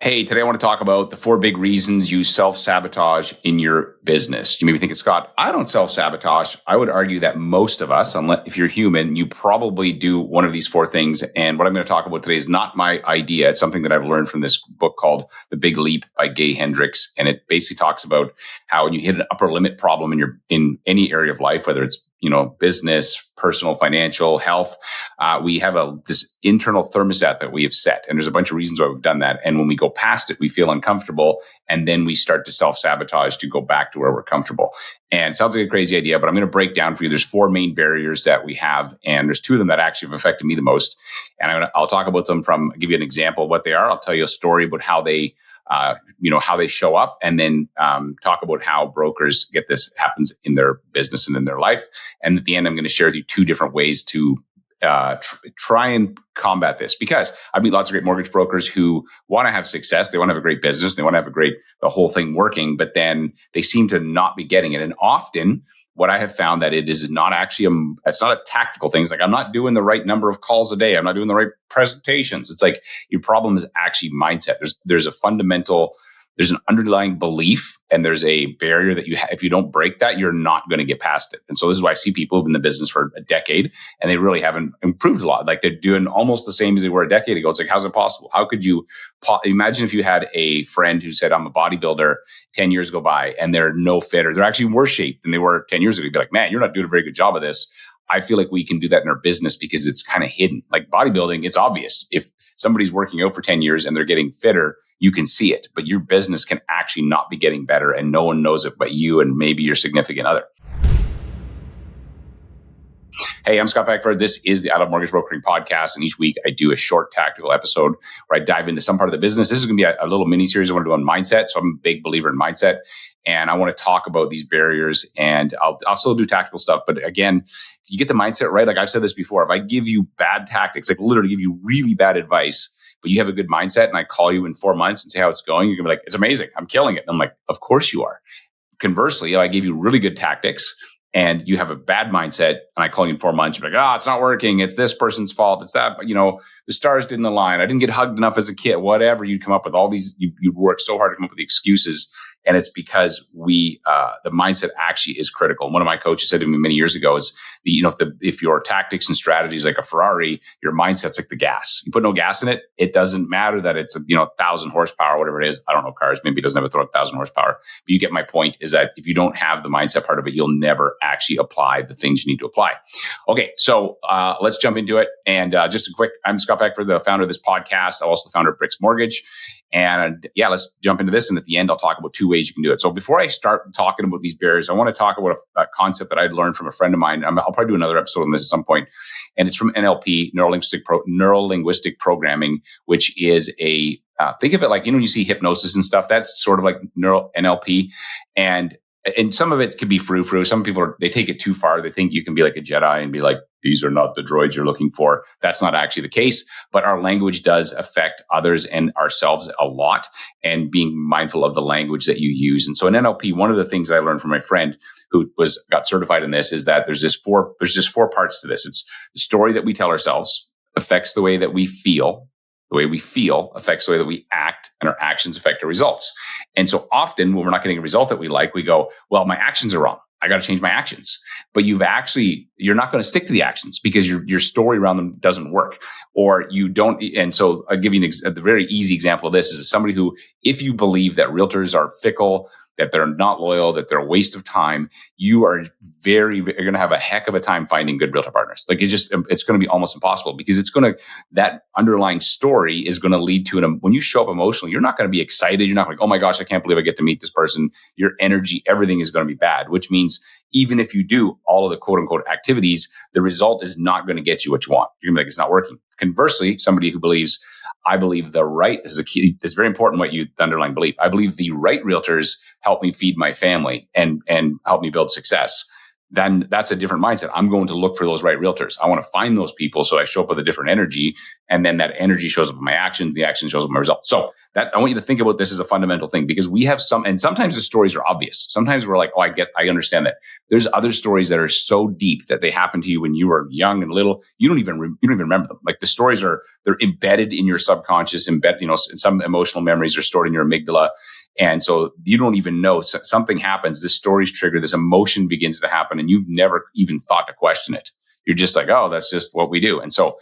Hey, today I want to talk about the 4 big reasons you self-sabotage in your business. You may be thinking, Scott, I don't self-sabotage. I would argue that most of us, unless if you're human, you probably do one of these 4 things. And what I'm going to talk about today is not my idea. It's something that I've learned from this book called The Big Leap by Gay Hendricks. And it basically talks about how when you hit an upper limit problem in any area of life, whether it's business, personal, financial, health. We have this internal thermostat that we have set, and there's a bunch of reasons why we've done that. And when we go past it, we feel uncomfortable, and then we start to self-sabotage to go back to where we're comfortable. And it sounds like a crazy idea, but I'm going to break down for you. There's 4 main barriers that we have, and there's 2 of them that actually have affected me the most. And I'll talk about them give you an example of what they are. I'll tell you a story about how they how they show up, and then talk about how brokers get this happens in their business and in their life. And at the end, I'm going to share with you 2 different ways to try and combat this, because I meet lots of great mortgage brokers who want to have success. They want to have a great business. They want to have the whole thing working, but then they seem to not be getting it. And often what I have found that it is not actually it's not a tactical thing. It's like, I'm not doing the right number of calls a day. I'm not doing the right presentations. It's like your problem is actually mindset. There's an underlying belief, and there's a barrier that if you don't break that, you're not going to get past it. And so this is why I see people who've been in the business for a decade and they really haven't improved a lot. Like, they're doing almost the same as they were a decade ago. It's like, how's it possible? How could you imagine if you had a friend who said, I'm a bodybuilder, 10 years go by and they're no fit, or they're actually in worse shape than they were 10 years ago. You'd be like, man, you're not doing a very good job of this. I feel like we can do that in our business because it's kind of hidden. Like bodybuilding, it's obvious. If somebody's working out for 10 years and they're getting fitter, you can see it, but your business can actually not be getting better, and no one knows it but you and maybe your significant other. Hey, I'm Scott Beckford. This is the Adult Mortgage Brokering Podcast, and each week I do a short tactical episode where I dive into some part of the business. This is going to be a little mini series I want to do on mindset. So I'm a big believer in mindset, and I want to talk about these barriers, and I'll still do tactical stuff. But again, if you get the mindset right, like I've said this before, if I give you bad tactics, like literally give you really bad advice, but you have a good mindset, and I call you in 4 months and say how it's going, you're going to be like, it's amazing. I'm killing it. And I'm like, of course you are. Conversely, I gave you really good tactics and you have a bad mindset, and I call you in 4 months, you're like, it's not working. It's this person's fault. It's that, the stars didn't align. I didn't get hugged enough as a kid, whatever. You'd come up with all these, you work so hard to come up with the excuses. And it's because the mindset actually is critical. And one of my coaches said to me many years ago is, if your tactics and strategies like a Ferrari, your mindset's like the gas. You put no gas in it, it doesn't matter that it's 1,000 horsepower, whatever it is. I don't know cars. Maybe it doesn't have a 1,000 horsepower. But you get my point. Is that if you don't have the mindset part of it, you'll never actually apply the things you need to apply. Okay, so let's jump into it. And just a quick, I'm Scott Beckford, the founder of this podcast. I'm also the founder of Bricks Mortgage. And let's jump into this. And at the end, I'll talk about 2 ways you can do it. So before I start talking about these barriers, I want to talk about a concept that I learned from a friend of mine. I'll probably do another episode on this at some point. And it's from NLP, neuro-linguistic programming, which is think of it like, when you see hypnosis and stuff, that's sort of like NLP. And some of it could be frou-frou. Some people, they take it too far. They think you can be like a Jedi and be like, these are not the droids you're looking for. That's not actually the case. But our language does affect others and ourselves a lot, and being mindful of the language that you use. And so in NLP, one of the things I learned from my friend who got certified in this is that there's just 4 parts to this. It's the story that we tell ourselves affects the way that we feel. The way we feel affects the way that we act, and our actions affect our results. And so often when we're not getting a result that we like, we go, well, my actions are wrong. I got to change my actions. But you're not going to stick to the actions because your story around them doesn't work, or you don't. And so I'll give you a very easy example of this is somebody who, if you believe that realtors are fickle, that they're not loyal, that they're a waste of time, you're going to have a heck of a time finding good realtor partners. Like it's going to be almost impossible, because that underlying story is going to lead to when you show up emotionally, you're not going to be excited. You're not like, oh my gosh, I can't believe I get to meet this person. Your energy, everything is going to be bad, which means even if you do all of the quote unquote activities, the result is not going to get you what you want. You're going to be like, it's not working. Conversely, somebody who believes, I believe this is a key, it's very important the underlying belief. I believe the right realtors help me feed my family and help me build success. then that's a different mindset. I'm going to look for those right realtors. I want to find those people so I show up with a different energy, and then that energy shows up in my action. The action shows up in my results. So that I want you to think about this as a fundamental thing, because we have and sometimes the stories are obvious. Sometimes we're like, oh, I understand that. There's other stories that are so deep that they happened to you when you were young and little. You don't even remember them. Like the stories they're embedded in your subconscious, some emotional memories are stored in your amygdala. And so you don't even know something happens. This story's triggered. This emotion begins to happen, and you've never even thought to question it. You're just like, oh, that's just what we do. And so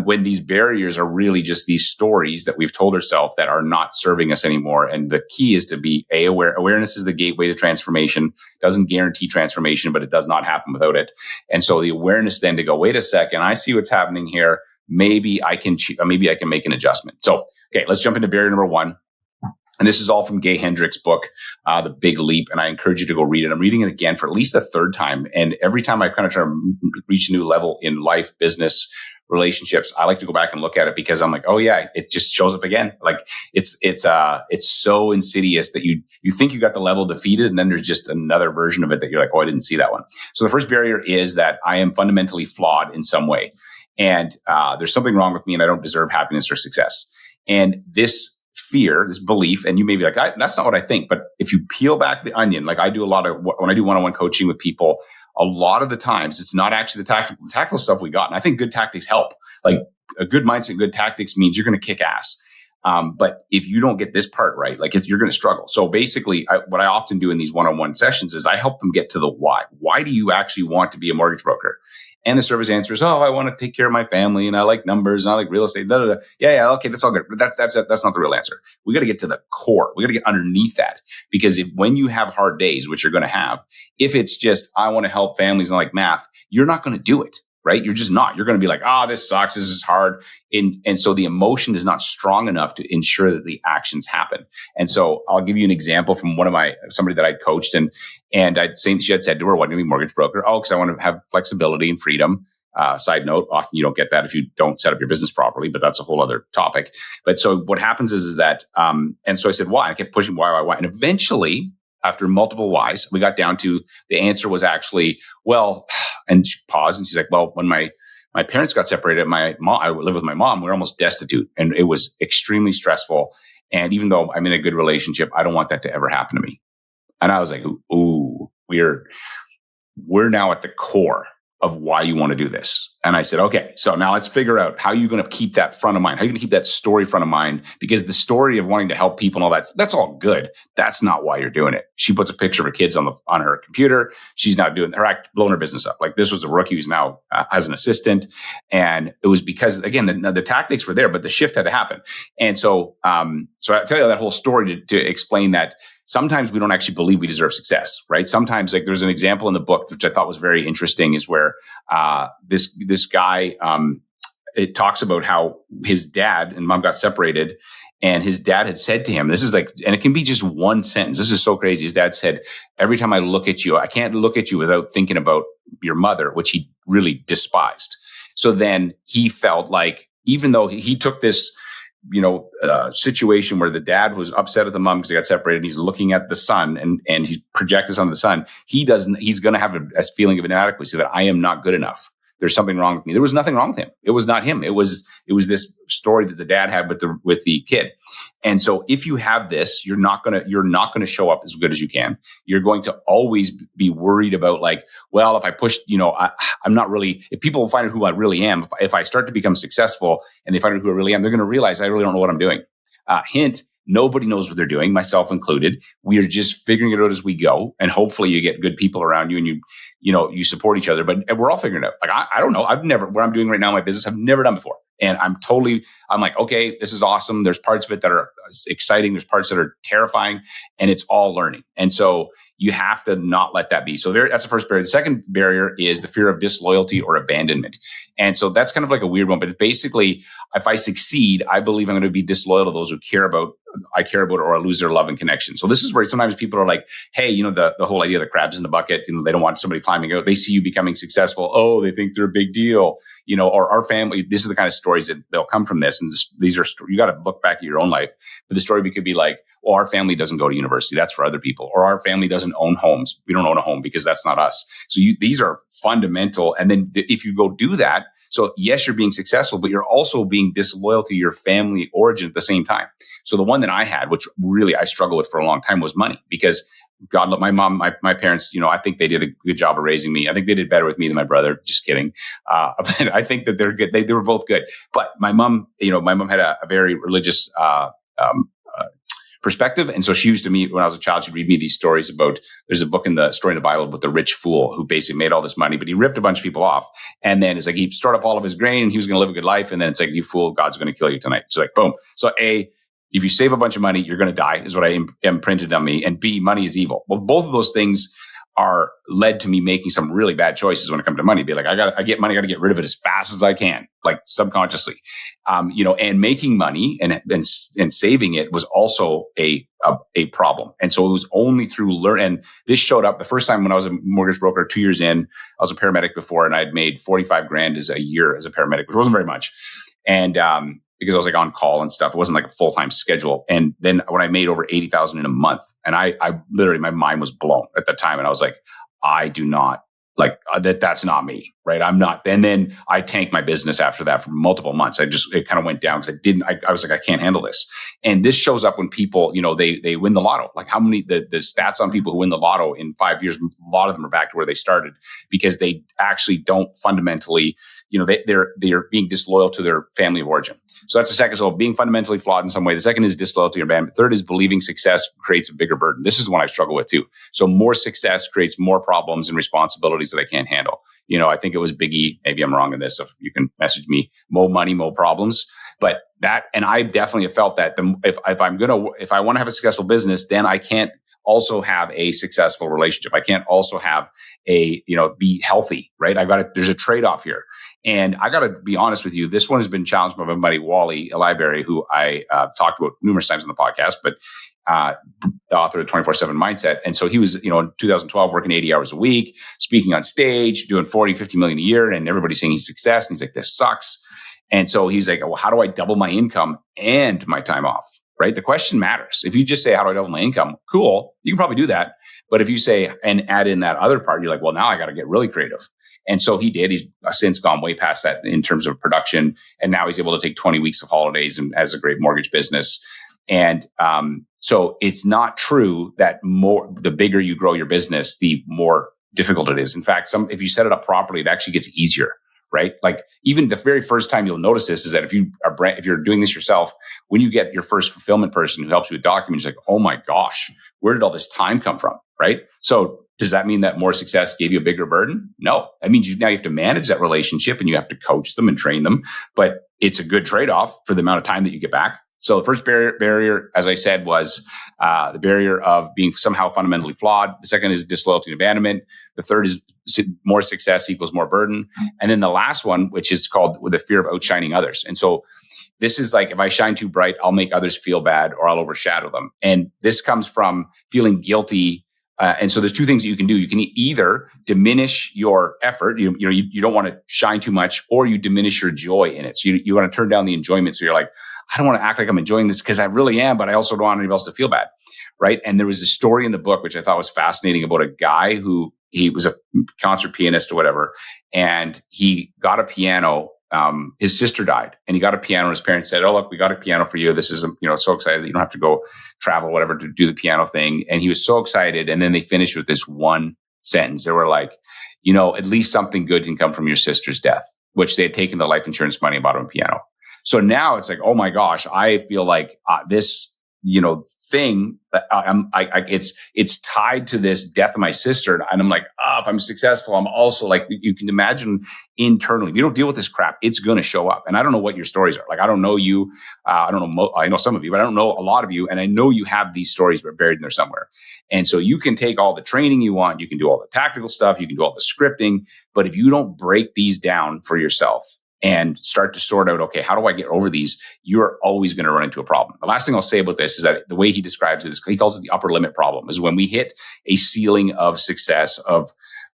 when these barriers are really just these stories that we've told ourselves that are not serving us anymore. And the key is to be aware. Awareness is the gateway to transformation. Doesn't guarantee transformation, but it does not happen without it. And so the awareness then to go, wait a second, I see what's happening here. Maybe I can make an adjustment. So, okay, let's jump into barrier number one. And this is all from Gay Hendricks' book, The Big Leap. And I encourage you to go read it. I'm reading it again for at least the third time. And every time I kind of try to reach a new level in life, business, relationships, I like to go back and look at it, because I'm like, oh yeah, it just shows up again. Like it's so insidious that you think you got the level defeated, and then there's just another version of it that you're like, oh, I didn't see that one. So the first barrier is that I am fundamentally flawed in some way. And there's something wrong with me, and I don't deserve happiness or success. And this fear, this belief, and you may be like, that's not what I think. But if you peel back the onion, like I do when I do one-on-one coaching with people, a lot of the times it's not actually the tactical stuff we got. And I think good tactics help. Like a good mindset, good tactics means you're going to kick ass. But if you don't get this part right, like you're going to struggle. So basically, what I often do in these one-on-one sessions is I help them get to the why. Why do you actually want to be a mortgage broker? And the service answer is, oh, I want to take care of my family, and I like numbers, and I like real estate. Da, da, da. Yeah, okay, that's all good. But that's not the real answer. We got to get to the core. We got to get underneath that, because when you have hard days, which you're going to have, if it's just I want to help families and I like math, you're not going to do it. Right? You're just not. You're going to be like, this sucks. This is hard. And so the emotion is not strong enough to ensure that the actions happen. And so I'll give you an example from somebody that I'd coached, and she had said to her, why do you be a mortgage broker? Oh, because I want to have flexibility and freedom. Side note, often you don't get that if you don't set up your business properly, but that's a whole other topic. But so what happens is that, and so I said, why? I kept pushing why. And eventually, after multiple whys, we got down to the answer was actually, well, and she paused and she's like, well, when my parents got separated, I lived with my mom, we were almost destitute, and it was extremely stressful. And even though I'm in a good relationship, I don't want that to ever happen to me. And I was like, ooh, we're now at the core of why you want to do this. And I said, okay, so now let's figure out how you're going to keep that front of mind. How you're going to keep that story front of mind, because the story of wanting to help people and all that's all good. That's not why you're doing it. She puts a picture of her kids on her computer. She's now blowing her business up. Like this was a rookie who's now has an assistant. And it was because, again, the tactics were there, but the shift had to happen. And so I tell you that whole story to explain that sometimes we don't actually believe we deserve success, right? Sometimes, like there's an example in the book which I thought was very interesting, is where this guy, it talks about how his dad and mom got separated, and his dad had said to him, this is like, and it can be just one sentence. This is so crazy. His dad said, every time I look at you, I can't look at you without thinking about your mother, which he really despised. So then he felt like, even though he took this, situation where the dad was upset at the mom because they got separated, and he's looking at the son and he's projected this on the son. He's going to have a feeling of inadequacy, that I am not good enough. There's something wrong with me. There was nothing wrong with him. It was not him. It was this story that the dad had with the kid. And so if you have this, you're not going to show up as good as you can. You're going to always be worried about like, well, if I push, I'm not really, if people find out who I really am, if I start to become successful and they find out who I really am, they're going to realize I really don't know what I'm doing. Hint, nobody knows what they're doing, myself included. We are just figuring it out as we go. And hopefully you get good people around you and you support each other, but we're all figuring it out. Like, I don't know. What I'm doing right now in my business, I've never done before. And I'm like, okay, this is awesome. There's parts of it that are exciting. There's parts that are terrifying, and it's all learning. And so you have to not let that be. So that's the first barrier. The second barrier is the fear of disloyalty or abandonment. And so that's kind of like a weird one, but it's basically, if I succeed, I believe I'm going to be disloyal to those who I care about, or I lose their love and connection. So this is where sometimes people are like, hey, the whole idea of the crabs in the bucket, they don't want somebody climbing out. They see you becoming successful. Oh, they think they're a big deal. or our family, this is the kind of stories that they'll come from this. And these are, you got to look back at your own life. But the story could be like, well, our family doesn't go to university. That's for other people. Or our family doesn't own homes. We don't own a home because that's not us. So these are fundamental. And then if you go do that, so yes, you're being successful, but you're also being disloyal to your family origin at the same time. So the one that I had, which really I struggled with for a long time, was money, because God, my mom, my parents, I think they did a good job of raising me. I think they did better with me than my brother. Just kidding. But I think that they're good. They were both good. But my mom, had a very religious perspective. And so she used to me, when I was a child, she'd read me these stories about, there's a book in the story in the Bible about the rich fool who basically made all this money, but he ripped a bunch of people off. And then it's like, he stored up all of his grain and he was going to live a good life. And then it's like, you fool, God's going to kill you tonight. So like, boom. So if you save a bunch of money, you're going to die, is what I imprinted on me. And B, money is evil. Well, both of those things are led to me making some really bad choices when it comes to money. Be like, I get money, I got to get rid of it as fast as I can, like subconsciously, and making money and saving it was also a problem. And so it was only through and this showed up the first time when I was a mortgage broker, 2 years in. I was a paramedic before, and I'd made 45 grand a year as a paramedic, which wasn't very much. And, because I was like on call and stuff. It wasn't like a full-time schedule. And then when I made over 80,000 in a month, and I literally, my mind was blown at the time. And I was like, I do not like that's not me, right? I'm not. And then I tanked my business after that for multiple months. It kind of went down because I was like, I can't handle this. And this shows up when people, they win the lotto. Like how many, the stats on people who win the lotto in 5 years, a lot of them are back to where they started because they actually don't fundamentally, they're being disloyal to their family of origin. So that's the second. So being fundamentally flawed in some way. The second is disloyal to your family. Third is believing success creates a bigger burden. This is the one I struggle with too. So more success creates more problems and responsibilities that I can't handle. I think it was Biggie. Maybe I'm wrong in this. If you can message me, more money, more problems. But and I definitely have felt that if I want to have a successful business, then I can't also have a successful relationship. I can't also have be healthy, right? There's a trade-off here. And I got to be honest with you. This one has been challenged by my buddy, Wally Eliberry, who I talked about numerous times on the podcast, but the author of 24/7 Mindset. And so he was, in 2012, working 80 hours a week, speaking on stage, doing 40, 50 million a year. And everybody's saying he's success. And he's like, this sucks. And so he's like, well, how do I double my income and my time off? Right? The question matters. If you just say, how do I double my income? Cool. You can probably do that. But if you say, and add in that other part, you're like, well, now I got to get really creative. And so he did. He's since gone way past that in terms of production. And now he's able to take 20 weeks of holidays and has a great mortgage business. And so it's not true that the bigger you grow your business, the more difficult it is. In fact, if you set it up properly, it actually gets easier. Right? Like even the very first time you'll notice this is that if you're doing this yourself, when you get your first fulfillment person who helps you with documents, you're like, oh my gosh, where did all this time come from? Right? So does that mean that more success gave you a bigger burden? No. That means now you have to manage that relationship and you have to coach them and train them, but it's a good trade-off for the amount of time that you get back. So the first barrier, as I said, was the barrier of being somehow fundamentally flawed. The second is disloyalty and abandonment. The third is more success equals more burden. And then the last one, which is called the fear of outshining others. And so this is like, if I shine too bright, I'll make others feel bad or I'll overshadow them. And this comes from feeling guilty. And so there's two things that you can do. You can either diminish your effort. You don't want to shine too much, or you diminish your joy in it. So you want to turn down the enjoyment. So you're like, I don't want to act like I'm enjoying this because I really am, but I also don't want anybody else to feel bad. Right. And there was a story in the book, which I thought was fascinating, about a guy who he was a concert pianist or whatever. And he got a piano. His sister died and he got a piano. His parents said, oh, look, we got a piano for you. This is, so excited that you don't have to go travel, whatever, to do the piano thing. And he was so excited. And then they finished with this one sentence. They were like, at least something good can come from your sister's death, which they had taken the life insurance money and bought him a piano. So now it's like, oh my gosh, I feel like this, thing, it's tied to this death of my sister. And I'm like, if I'm successful, I'm also like, you can imagine internally, if you don't deal with this crap, it's going to show up. And I don't know what your stories are. Like, I don't know you. I don't know. I know some of you, but I don't know a lot of you. And I know you have these stories buried in there somewhere. And so you can take all the training you want. You can do all the tactical stuff. You can do all the scripting. But if you don't break these down for yourself and start to sort out, okay, how do I get over these? You're always going to run into a problem. The last thing I'll say about this is that the way he describes it is, he calls it the upper limit problem, is when we hit a ceiling of success of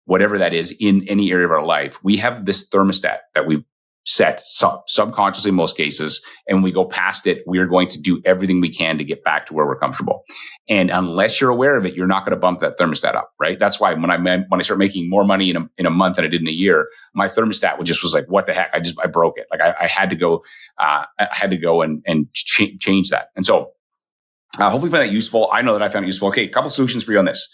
whatever that is in any area of our life, we have this thermostat that we've set subconsciously in most cases. And when we go past it, we are going to do everything we can to get back to where we're comfortable. And unless you're aware of it, you're not going to bump that thermostat up, right? That's why when I start making more money in a month than I did in a year, my thermostat was like, what the heck? I broke it. Like I had to go and change that. And so hopefully find that useful. I know that I found it useful. Okay, a couple solutions for you on this.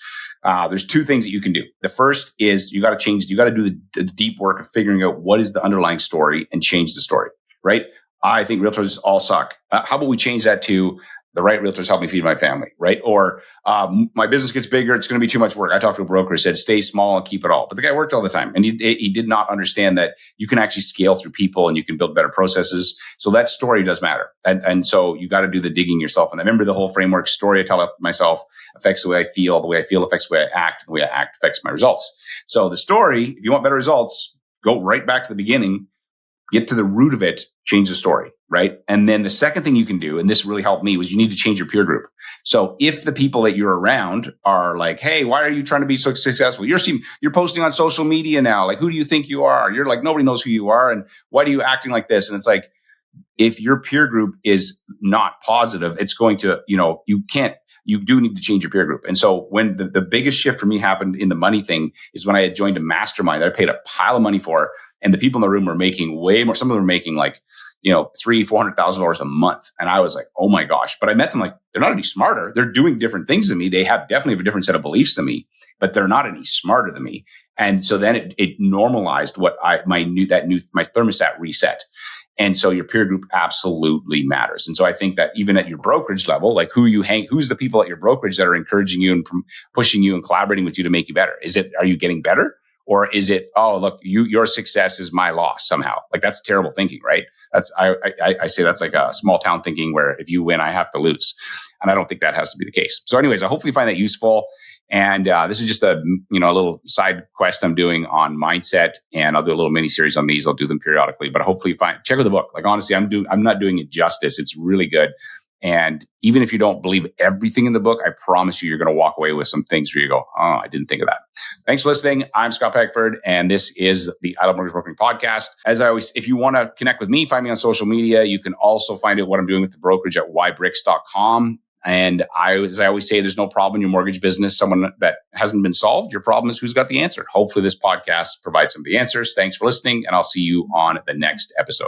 There's two things that you can do. The first is you got to do the deep work of figuring out what is the underlying story and change the story, right? I think realtors all suck. How about we change that to the right realtors help me feed my family, right? Or my business gets bigger, it's going to be too much work. I talked to a broker who said, stay small and keep it all. But the guy worked all the time. And he did not understand that you can actually scale through people and you can build better processes. So that story does matter. And so you got to do the digging yourself. And I remember the whole framework: story I tell myself affects the way I feel affects the way I act, the way I act affects my results. So the story, if you want better results, go right back to the beginning, get to the root of it, change the story, right? And then the second thing you can do, and this really helped me, was you need to change your peer group. So if the people that you're around are like, hey, why are you trying to be so successful? You're posting on social media now. Like, who do you think you are? You're like, nobody knows who you are. And why are you acting like this? And it's like, if your peer group is not positive, it's going to, you do need to change your peer group. And so when the biggest shift for me happened in the money thing is when I had joined a mastermind that I paid a pile of money for. And the people in the room were making way more. Some of them were making like, $300,000-$400,000 a month. And I was like, oh my gosh. But I met them like, they're not any smarter. They're doing different things than me. They definitely have a different set of beliefs than me, but they're not any smarter than me. And so then it normalized what my thermostat reset. And so your peer group absolutely matters. And so I think that even at your brokerage level, like who's the people at your brokerage that are encouraging you and pushing you and collaborating with you to make you better? Are you getting better? Or is it, oh, look, your success is my loss somehow? Like, that's terrible thinking, right? I say that's like a small town thinking where if you win, I have to lose. And I don't think that has to be the case. So anyways, I hopefully find that useful. And this is just a little side quest I'm doing on mindset, and I'll do a little mini series on these. I'll do them periodically, but hopefully check out the book. Like, honestly, I'm not doing it justice. It's really good. And even if you don't believe everything in the book, I promise you're going to walk away with some things where you go, oh, I didn't think of that. Thanks for listening. I'm Scott Peckford, and this is the I Love Mortgage Brokering podcast. As I always, if you want to connect with me, find me on social media. You can also find out what I'm doing with the brokerage at whybricks.com. And as I always say, there's no problem in your mortgage business, someone that hasn't been solved. Your problem is who's got the answer. Hopefully this podcast provides some of the answers. Thanks for listening, and I'll see you on the next episode.